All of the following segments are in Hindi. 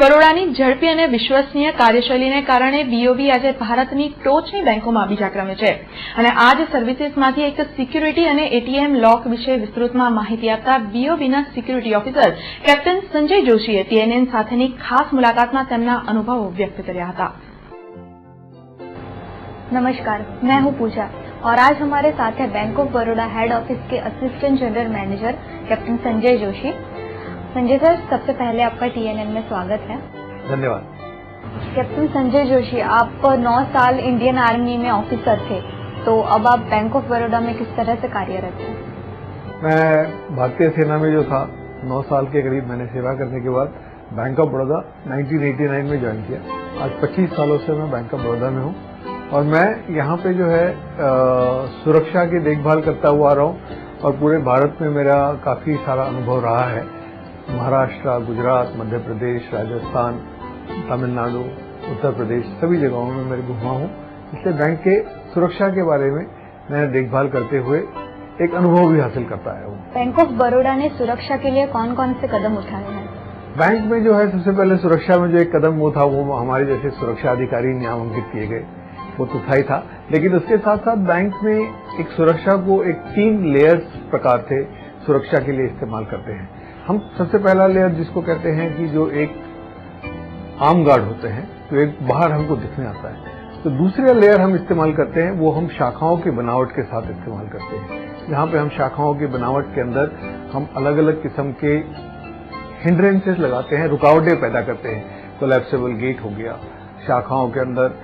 બરોડાની ઝડપી અને વિશ્વસનીય કાર્યશૈલીને કારણે બીઓબી આજે ભારતની ટોચની બેંકોમાં બીજા ક્રમે છે અને આ જ સર્વિસીસમાંથી એક સિક્યુરિટી અને એટીએમ લોક વિશે વિસ્તૃતમાં માહિતી આપતા બીઓબીના સિક્યુરિટી ઓફિસર કેપ્ટન સંજય જોશીએ ટીએનએન સાથેની ખાસ મુલાકાતમાં તેમના અનુભવો વ્યક્ત કર્યા હતા। नमस्कार, मैं हूं पूजा और आज हमारे साथ है bank of Baroda head office के assistant general manager captain Sanjay Joshi. Sanjay sir, सबसे पहले आपका टीएनएन में स्वागत है। धन्यवाद। कैप्टन संजय जोशी, आप 9 साल इंडियन आर्मी में ऑफिसर थे, तो अब आप बैंक ऑफ बड़ौदा में किस तरह से कार्यरत हैं? मैं भारतीय सेना में जो था 9 साल के करीब मैंने सेवा करने के बाद बैंक ऑफ बड़ौदा 1989 में ज्वाइन किया। आज 25 सालों से मैं बैंक ऑफ बड़ौदा में हूँ और मैं यहाँ पे जो है सुरक्षा की देखभाल करता हुआ आ रहा हूँ और पूरे भारत में मेरा काफी सारा अनुभव रहा है। महाराष्ट्र, गुजरात, मध्य प्रदेश, राजस्थान, तमिलनाडु, उत्तर प्रदेश सभी जगहों में मैं घुमा हूँ, इसलिए बैंक के सुरक्षा के बारे में मैंने देखभाल करते हुए एक अनुभव भी हासिल करता आया हूँ। बैंक ऑफ बड़ौदा ने सुरक्षा के लिए कौन कौन से कदम उठाए हैं? बैंक में जो है सबसे पहले सुरक्षा में जो एक कदम वो था वो हमारे जैसे सुरक्षा अधिकारी नामांकित किए गए, वो तो था ही था, लेकिन उसके साथ साथ बैंक में एक सुरक्षा को एक 3 लेयर्स प्रकार थे सुरक्षा के लिए इस्तेमाल करते हैं। हम सबसे पहला लेयर जिसको कहते हैं कि जो एक आर्म गार्ड होते हैं, जो एक बाहर हमको दिखने आता है, तो दूसरा लेयर हम इस्तेमाल करते हैं वो हम शाखाओं की बनावट के साथ इस्तेमाल करते हैं, जहां पे हम शाखाओं की बनावट के अंदर हम अलग अलग किस्म के हिंड्रेंसेस लगाते हैं, रुकावटें पैदा करते हैं। कोलैप्सिबल गेट हो गया, शाखाओं के अंदर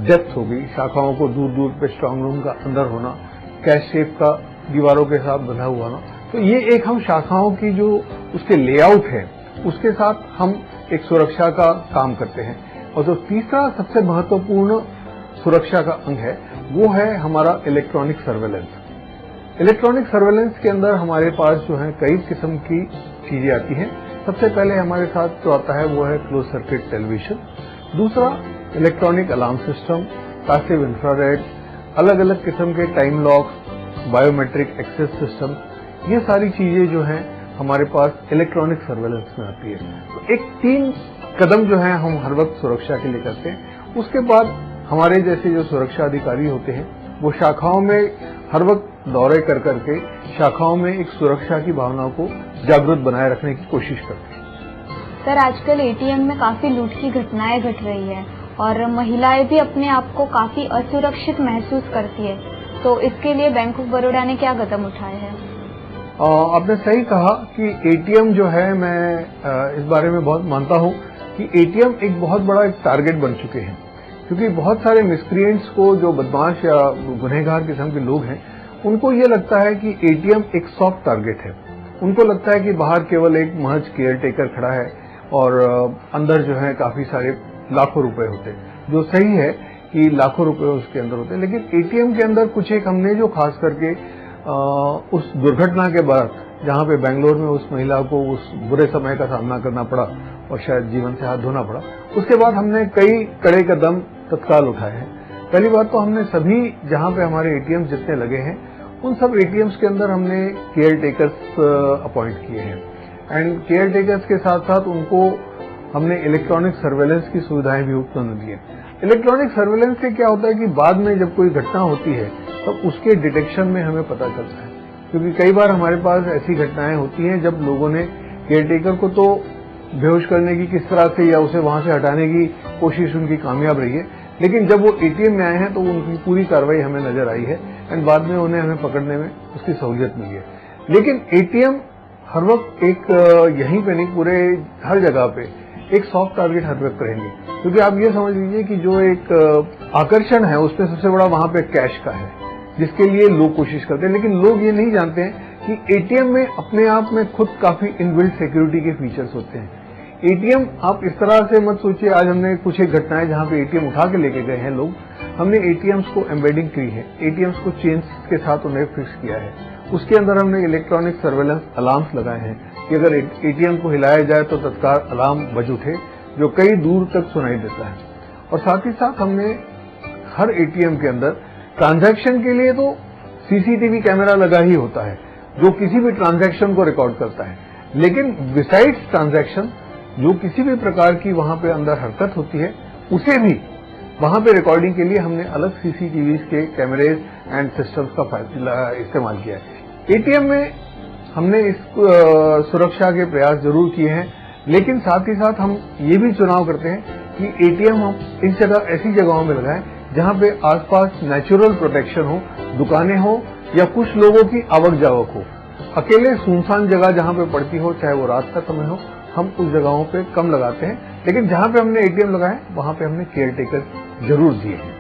डेप्थ हो गई, शाखाओं को दूर दूर पे स्ट्रांग रूम का अंदर होना, कैश शेप का दीवारों के साथ बंधा हुआ ना, तो ये एक हम शाखाओं की जो उसके लेआउट है उसके साथ हम एक सुरक्षा का काम करते हैं। और जो तीसरा सबसे महत्वपूर्ण सुरक्षा का अंग है वो है हमारा इलेक्ट्रॉनिक सर्वेलेंस। इलेक्ट्रॉनिक सर्वेलेंस के अंदर हमारे पास जो है कई किस्म की चीजें आती हैं। सबसे पहले हमारे साथ जो आता है वो है क्लोज सर्किट टेलीविजन, दूसरा electronic alarm system, passive infrared, अलग अलग किस्म के time locks, biometric access system, ये सारी चीजें जो हैं हमारे पास इलेक्ट्रॉनिक सर्वेलेंस में आती है। तो एक 3 कदम जो है हम हर वक्त सुरक्षा के लिए करते हैं। उसके बाद हमारे जैसे जो सुरक्षा अधिकारी होते हैं वो शाखाओं में हर वक्त दौरे कर करके शाखाओं में एक सुरक्षा की भावना को जागृत बनाए रखने की कोशिश करते हैं। सर, आजकल एटीएम में काफी लूट की घटनाएं घट रही है और महिलाएं भी अपने आप को काफी असुरक्षित महसूस करती है, तो इसके लिए बैंक ऑफ बड़ौदा ने क्या कदम उठाए हैं? आपने सही कहा कि एटीएम जो है, मैं इस बारे में बहुत मानता हूं कि एटीएम एक बहुत बड़ा एक टारगेट बन चुके हैं, क्योंकि बहुत सारे मिसक्रिएंट्स को, जो बदमाश या गुनहगार किस्म के लोग हैं, उनको ये लगता है कि एटीएम एक सॉफ्ट टारगेट है। उनको लगता है कि बाहर केवल एक महज केयर टेकर खड़ा है और अंदर जो है काफी सारे लाखों रुपए होते हैं, जो सही है कि लाखों रुपए उसके अंदर होते हैं, लेकिन एटीएम के अंदर कुछ एक हमने जो खास करके उस दुर्घटना के बाद जहां पे बेंगलोर में उस महिला को उस बुरे समय का सामना करना पड़ा और शायद जीवन से हाथ धोना पड़ा, उसके बाद हमने कई कड़े कदम तत्काल उठाए हैं। पहली बात तो हमने सभी जहां पे हमारे एटीएम जितने लगे हैं उन सब एटीएम्स के अंदर हमने केयर टेकर्स अपॉइंट किए हैं एंड केयर टेकर्स के साथ साथ उनको हमने इलेक्ट्रॉनिक सर्वेलेंस की सुविधाएं भी उत्पन्न दी है। इलेक्ट्रॉनिक सर्वेलेंस से क्या होता है कि बाद में जब कोई घटना होती है तो उसके डिटेक्शन में हमें पता चलता है, क्योंकि कई बार हमारे पास ऐसी घटनाएं होती हैं जब लोगों ने केयरटेकर को तो बेहोश करने की किस तरह से या उसे वहां से हटाने की कोशिश उनकी कामयाब रही है, लेकिन जब वो एटीएम में आए हैं तो उनकी पूरी कार्रवाई हमें नजर आई है एंड बाद में उन्हें हमें पकड़ने में उसकी सहूलियत मिली है। लेकिन एटीएम हर वक्त एक यहीं पे नहीं, पूरे हर जगह पे एक सॉफ्ट टारगेट हर वक्त रहेंगे, क्योंकि आप ये समझ लीजिए कि जो एक आकर्षण है उसमें सबसे बड़ा वहां पे कैश का है, जिसके लिए लोग कोशिश करते हैं, लेकिन लोग ये नहीं जानते हैं कि एटीएम में अपने आप में खुद काफी इनबिल्ट सिक्योरिटी के फीचर्स होते हैं। एटीएम आप इस तरह से मत सोचिए, आज हमने कुछ एक घटनाएं जहां पे एटीएम उठा के लेके गए हैं लोग, हमने एटीएम्स को एम्बेडिंग की है, एटीएम्स को चेन्स के साथ उन्हें फिक्स किया है, उसके अंदर हमने इलेक्ट्रॉनिक सर्वेलेंस अलार्म्स लगाए हैं कि अगर एटीएम को हिलाया जाए तो तत्काल अलार्म बज उठे, जो कई दूर तक सुनाई देता है। और साथ ही साथ हमने हर एटीएम के अंदर ट्रांजैक्शन के लिए तो सीसीटीवी कैमरा लगा ही होता है जो किसी भी ट्रांजैक्शन को रिकॉर्ड करता है, लेकिन बिसाइड्स ट्रांजैक्शन जो किसी भी प्रकार की वहां पे अंदर हरकत होती है उसे भी वहां पे रिकॉर्डिंग के लिए हमने अलग सीसीटीवी के कैमरेज एंड सिस्टम्स का इस्तेमाल किया है। एटीएम में हमने इस सुरक्षा के प्रयास जरूर किए हैं, लेकिन साथ ही साथ हम ये भी चुनाव करते हैं कि एटीएम हम इस जगह ऐसी जगहों में लगाएं जहां पे आसपास नेचुरल प्रोटेक्शन हो, दुकानें हो या कुछ लोगों की आवक जावक हो। अकेले सुनसान जगह जहां पे पड़ती हो, चाहे वो रात का समय हो, हम उस जगहों पे कम लगाते हैं, लेकिन जहां पे हमने एटीएम लगाए वहां पे हमने केयर टेकर जरूर दिए हैं।